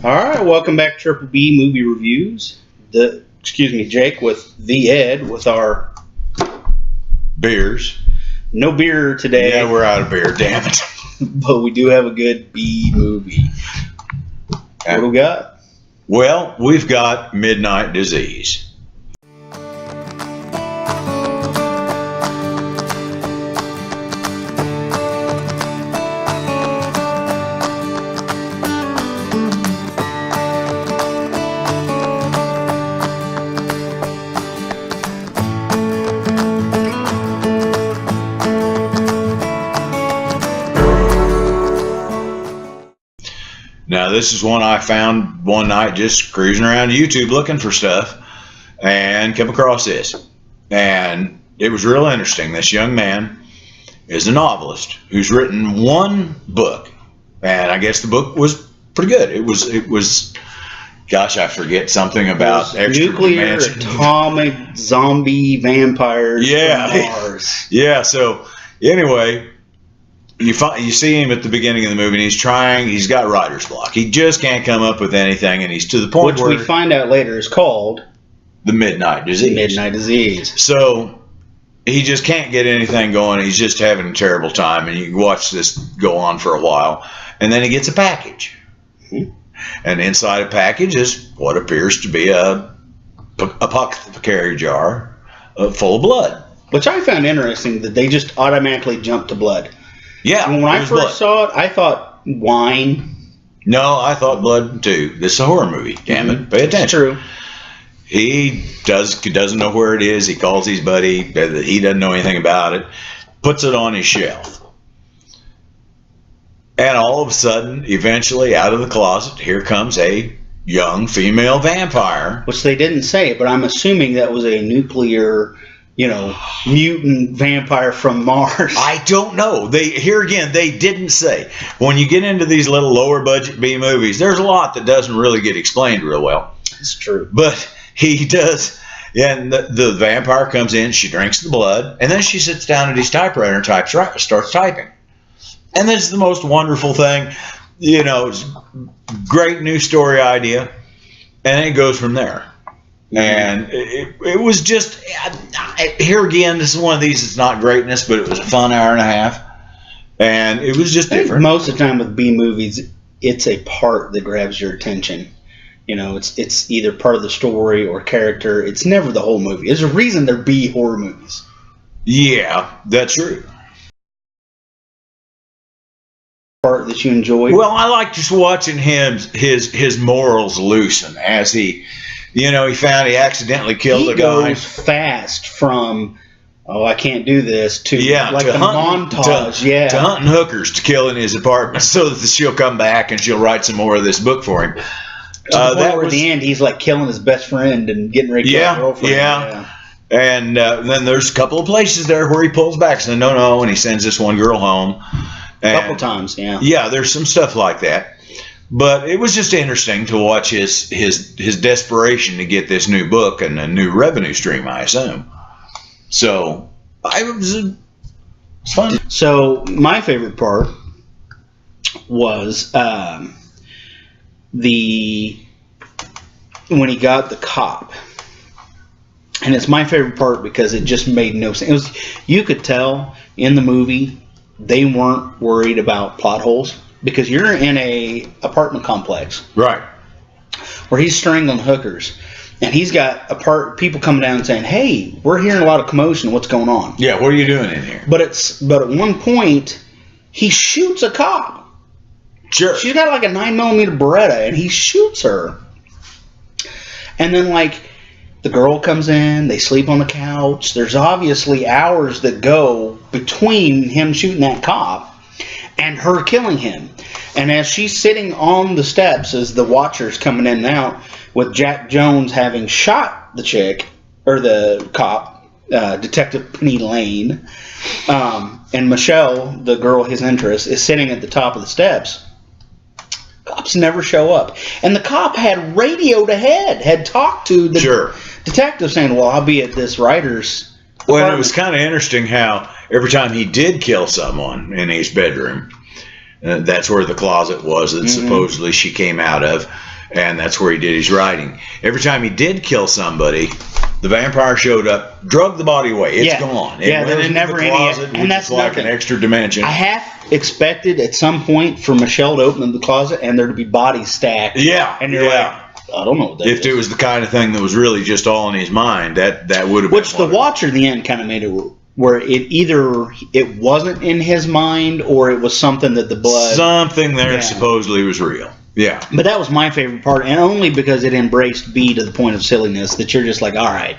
All right, welcome back to Triple B Movie Reviews. Jake with the Ed with our beers. No beer today. Yeah, we're out of beer, damn it. But we do have a good B movie. What do we got? Well, we've got Midnight Disease. Now, this is one I found one night just cruising around YouTube looking for stuff and came across this. And it was real interesting. This young man is a novelist who's written one book. And I guess the book was pretty good. It was gosh, I forget something about nuclear atomic zombie vampires from Mars. Yeah, so anyway, you see him at the beginning of the movie, and he's got writer's block. He just can't come up with anything, and he's to the point which we find out later is called the Midnight Disease. Midnight Disease. So he just can't get anything going. He's just having a terrible time, and you can watch this go on for a while. And then he gets a package. Mm-hmm. And inside a package is what appears to be a apothecary jar full of blood. Which I found interesting that they just automatically jumped to blood. Yeah. And when I first saw it, I thought wine. No, I thought blood too. This is a horror movie. Damn it. Pay attention. It's true. He doesn't know where it is. He calls his buddy. He doesn't know anything about it. Puts it on his shelf. And all of a sudden, eventually, out of the closet, here comes a young female vampire. Which they didn't say, but I'm assuming that was a nuclear, mutant vampire from Mars. I don't know. They didn't say. When you get into these little lower budget B movies, there's a lot that doesn't really get explained real well. It's true. But he does. And the vampire comes in, she drinks the blood, and then she sits down at his typewriter and starts typing. And this is the most wonderful thing. Great new story idea. And it goes from there. And it was just, here again, this is one of these that's not greatness, but it was a fun hour and a half. And it was just different. Most of the time with B movies, it's a part that grabs your attention. It's either part of the story or character. It's never the whole movie. There's a reason they're B horror movies. Yeah, that's true. Part that you enjoy? Well, I like just watching his morals loosen as he found he accidentally killed a guy. He goes fast from, I can't do this, to to montage. To hunting hookers to killing his apartment so that she'll come back and she'll write some more of this book for him. At the end, he's like killing his best friend and getting ready to kill his girlfriend. Yeah. And then there's a couple of places there where he pulls back and says, no, and he sends this one girl home. A couple times, yeah. Yeah, there's some stuff like that. But it was just interesting to watch his desperation to get this new book and a new revenue stream, I assume. So, it's fun. So, my favorite part was when he got the cop. And it's my favorite part because it just made no sense. You could tell in the movie they weren't worried about plot holes because you're in a apartment complex, right, where he's strangling hookers, and he's got people coming down and saying, "Hey, we're hearing a lot of commotion. What's going on?" Yeah, what are you doing in here? But at one point he shoots a cop. Sure, she's got like a 9mm Beretta, and he shoots her, and then the girl comes in, they sleep on the couch. There's obviously hours that go between him shooting that cop and her killing him. And as she's sitting on the steps as the watcher's coming in and out, with Jack Jones having shot the chick, or the cop, Detective Penny Lane, and Michelle, the girl, his interest, is sitting at the top of the steps. Cops never show up. And the cop had radioed ahead, had talked to the detective saying, well, I'll be at this writer's Well, and it was kind of interesting how every time he did kill someone in his bedroom, That's where the closet was that supposedly she came out of, and that's where he did his writing. Every time he did kill somebody, the vampire showed up, drug the body away. It's gone. There's never closet, any, and that's like an extra dimension. I half expected at some point for Michelle to open the closet and there to be bodies stacked. Yeah, and you're like, I don't know what that if is. it was the kind of thing that was really just all in his mind, that would have been. Which the Watcher in the end kind of made it where it wasn't in his mind or it was something that the blood. Something there supposedly was real. Yeah. But that was my favorite part, and only because it embraced B to the point of silliness that you're just like, all right,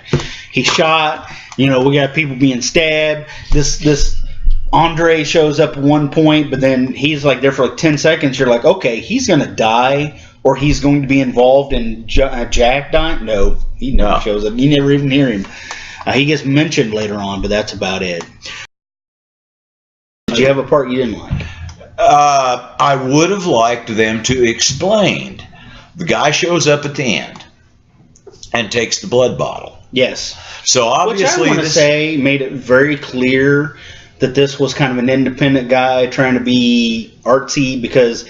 he shot, we got people being stabbed. This Andre shows up at one point, but then he's like there for like 10 seconds. You're like, okay, he's going to die or he's going to be involved in Jack dying. No, he never shows up. You never even hear him. He gets mentioned later on, but that's about it. Did you have a part you didn't like? I would have liked them to explain. The guy shows up at the end and takes the blood bottle. Yes. So obviously, which I want to say made it very clear that this was kind of an independent guy trying to be artsy, because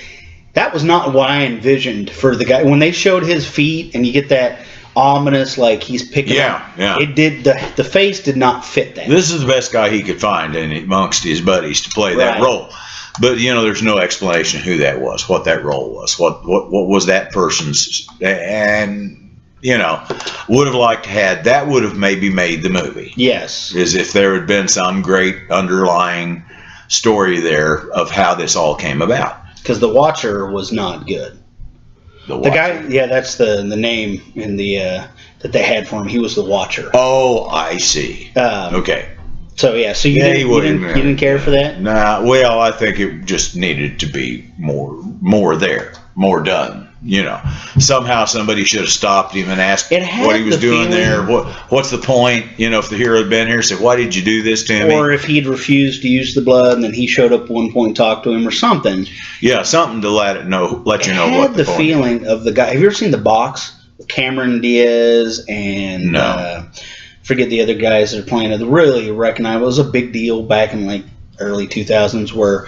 that was not what I envisioned for the guy. When they showed his feet and you get that ominous, like he's picking up. Yeah. It did the face did not fit that. This is the best guy he could find amongst his buddies to play that role. But there's no explanation who that was, what that role was, what was that person's, and would have liked to had that would have maybe made the movie. Yes, as if there had been some great underlying story there of how this all came about. Because the Watcher was not good. The guy, that's the name in the that they had for him. He was the Watcher. Oh, I see. Okay. So you didn't care for that? Nah. Well, I think it just needed to be more there, more done. Somehow somebody should have stopped him and asked what he was doing there. What's the point? If the hero had been here, said, "Why did you do this to me?" Or if he'd refused to use the blood, and then he showed up at one point and talked to him, or something. Yeah, something to let you know what the point is. I had the feeling of the guy. Have you ever seen The Box with Cameron Diaz and forget the other guys that are playing it? Really recognizable. It was a big deal back in like early 2000s where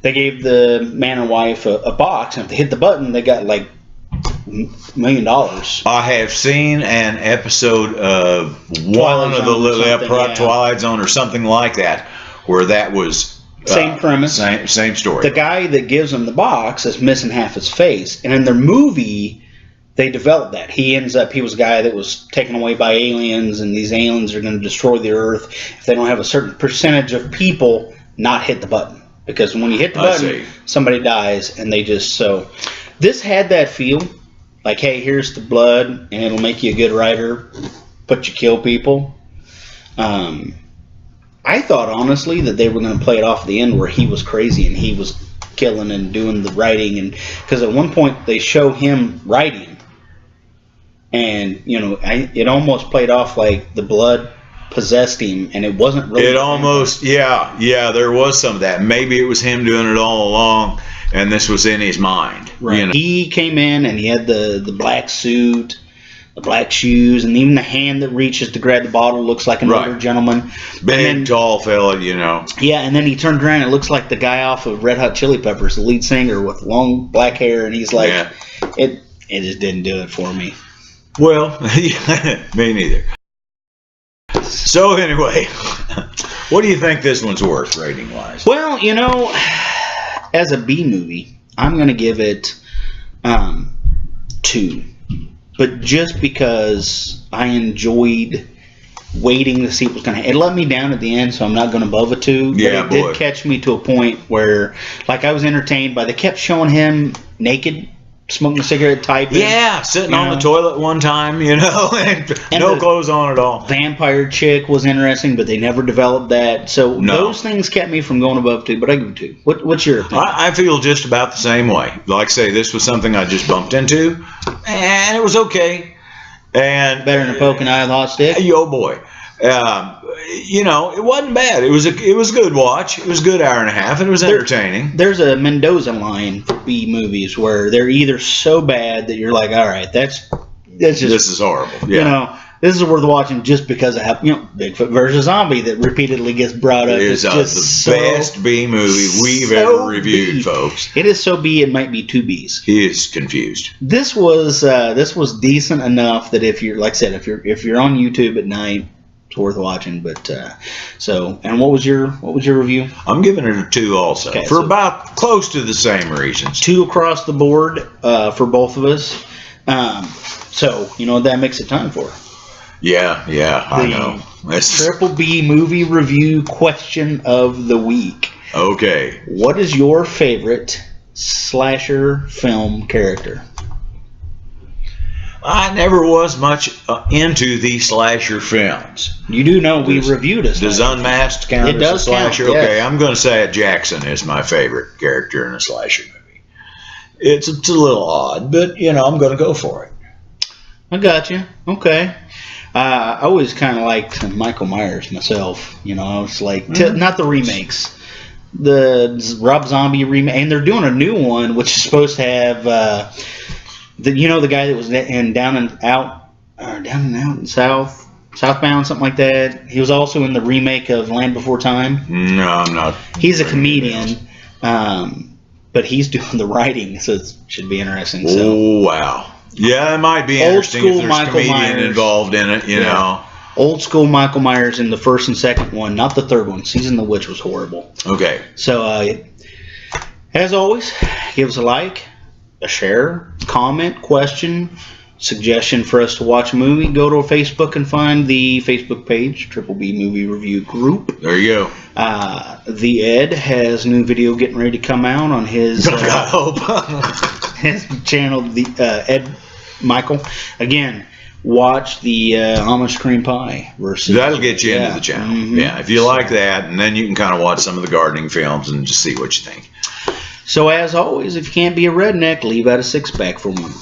they gave the man and wife a box, and if they hit the button, they got like $1 million. I have seen an episode of one of the Twilight Zone or something like that, where that was same premise, same story. The guy that gives him the box is missing half his face, and in their movie, they developed that. He was a guy that was taken away by aliens, and these aliens are going to destroy the Earth if they don't have a certain percentage of people not hit the button. Because when you hit the button, somebody dies, and this had that feel. Like, hey, here's the blood, and it'll make you a good writer, but you kill people. I thought, honestly, that they were going to play it off at the end where he was crazy and he was killing and doing the writing. And because at one point they show him writing, and, it almost played off like the blood possessed him, and it wasn't really. It almost, there was some of that. Maybe it was him doing it all along, and this was in his mind. Right. He came in and he had the black suit, the black shoes, and even the hand that reaches to grab the bottle looks like an older gentleman. Big, tall fella, Yeah, and then he turned around and it looks like the guy off of Red Hot Chili Peppers, the lead singer with long black hair, and he's like, it just didn't do it for me. Well, me neither. So anyway, what do you think this one's worth rating-wise? Well, as a B movie, I'm going to give it 2. But just because I enjoyed waiting to see what was going to happen. It let me down at the end, so I'm not going above a 2. But it did catch me to a point where, like, I was entertained by, they kept showing him naked, smoking a cigarette, typing. Yeah, sitting on the toilet one time, and no clothes on at all. Vampire chick was interesting, but they never developed that. So those things kept me from going above 2, but I give it 2. What's your opinion? I feel just about the same way. Like I say, this was something I just bumped into, and it was okay. And better than a poking eye with a hot stick? Oh, boy. It wasn't bad. It was a good watch. It was a good hour and a half. It was entertaining. There's a Mendoza line for B movies where they're either so bad that you're like, all right, that's just, this is horrible. Yeah. This is worth watching just because of how, Bigfoot versus Zombie that repeatedly gets brought up. It is the best B movie we've ever reviewed, folks. It is so B, it might be two Bs. He is confused. This was decent enough that if you're, like I said, if you're on YouTube at night, it's worth watching. But and what was your review? I'm giving it a 2 also, for about close to the same reasons. 2 across the board for both of us. So you know what that makes it time for? Yeah, I know. Triple B movie review question of the week. Okay. What is your favorite slasher film character? I never was much into the slasher films. You do know we reviewed it. Does Unmasked count as a slasher? Count, yes. Okay, I'm going to say that Jackson is my favorite character in a slasher movie. It's a little odd, but, I'm going to go for it. I got you. Okay. I always kind of liked Michael Myers myself. I was like, not the remakes, the Rob Zombie remake, and they're doing a new one which is supposed to have the guy that was in Down and Out and Southbound, something like that. He was also in the remake of Land Before Time. No, I'm not. He's a comedian, but he's doing the writing, so it should be interesting. So. Oh wow. Yeah, it might be interesting if there's a comedian involved in it, you know. Old school Michael Myers in the first and second one, not the third one. Season of the Witch was horrible. Okay. So, as always, give us a like, a share, comment, question, suggestion for us to watch a movie. Go to Facebook and find the Facebook page, Triple B Movie Review Group. There you go. The Ed has new video getting ready to come out on his I hope. his channel, the Ed Michael. Again, watch the Amish Cream Pie versus. That'll get you into the channel. Mm-hmm. Yeah, if you like that, and then you can kind of watch some of the gardening films and just see what you think. So as always, if you can't be a redneck, leave out a 6-pack for one.